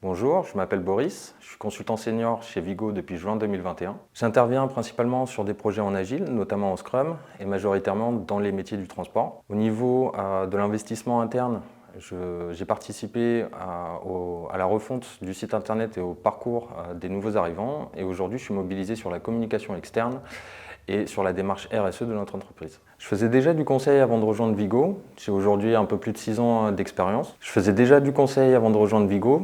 Bonjour, je m'appelle Boris, je suis consultant senior chez Vigo depuis juin 2021. J'interviens principalement sur des projets en agile, notamment en Scrum et majoritairement dans les métiers du transport. Au niveau de l'investissement interne, j'ai participé à la refonte du site internet et au parcours des nouveaux arrivants et aujourd'hui je suis mobilisé sur la communication externe et sur la démarche RSE de notre entreprise. Je faisais déjà du conseil avant de rejoindre Vigo, j'ai aujourd'hui un peu plus de 6 ans d'expérience. Je faisais déjà du conseil avant de rejoindre Vigo.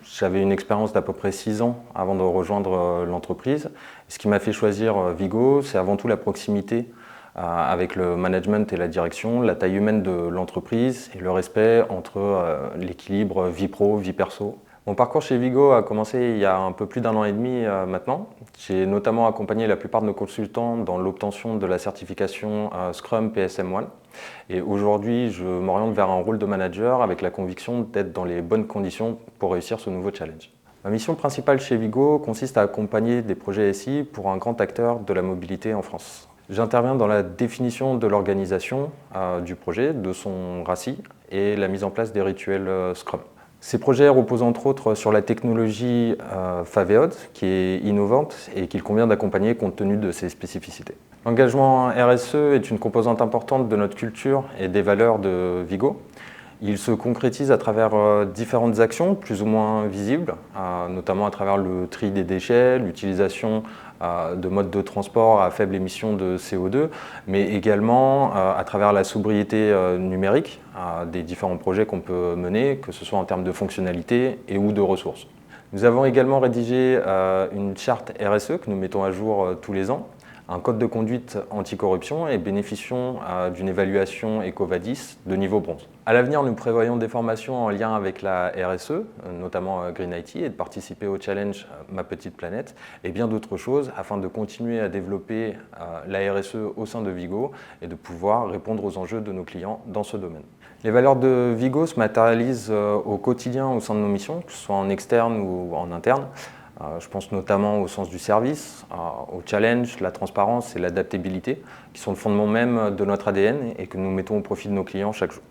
J'avais une expérience d'à peu près 6 ans avant de rejoindre l'entreprise. Ce qui m'a fait choisir Vigo, c'est avant tout la proximité avec le management et la direction, la taille humaine de l'entreprise et le respect entre l'équilibre vie pro, vie perso. Mon parcours chez Vigo a commencé il y a un peu plus d'un an et demi maintenant. J'ai notamment accompagné la plupart de nos consultants dans l'obtention de la certification Scrum PSM1. Et aujourd'hui, je m'oriente vers un rôle de manager avec la conviction d'être dans les bonnes conditions pour réussir ce nouveau challenge. Ma mission principale chez Vigo consiste à accompagner des projets SI pour un grand acteur de la mobilité en France. J'interviens dans la définition de l'organisation du projet, de son RACI et la mise en place des rituels Scrum. Ces projets reposent entre autres sur la technologie Faveod, qui est innovante et qu'il convient d'accompagner compte tenu de ses spécificités. L'engagement RSE est une composante importante de notre culture et des valeurs de Vigo. Il se concrétise à travers différentes actions plus ou moins visibles, notamment à travers le tri des déchets, l'utilisation de modes de transport à faible émission de CO2, mais également à travers la sobriété numérique des différents projets qu'on peut mener, que ce soit en termes de fonctionnalités et ou de ressources. Nous avons également rédigé une charte RSE que nous mettons à jour tous les ans, un code de conduite anticorruption et bénéficions d'une évaluation EcoVadis de niveau bronze. À l'avenir, nous prévoyons des formations en lien avec la RSE, notamment Green IT, et de participer au challenge Ma Petite Planète et bien d'autres choses afin de continuer à développer la RSE au sein de Vigo et de pouvoir répondre aux enjeux de nos clients dans ce domaine. Les valeurs de Vigo se matérialisent au quotidien au sein de nos missions, que ce soit en externe ou en interne. Je pense notamment au sens du service, au challenge, la transparence et l'adaptabilité, qui sont le fondement même de notre ADN et que nous mettons au profit de nos clients chaque jour.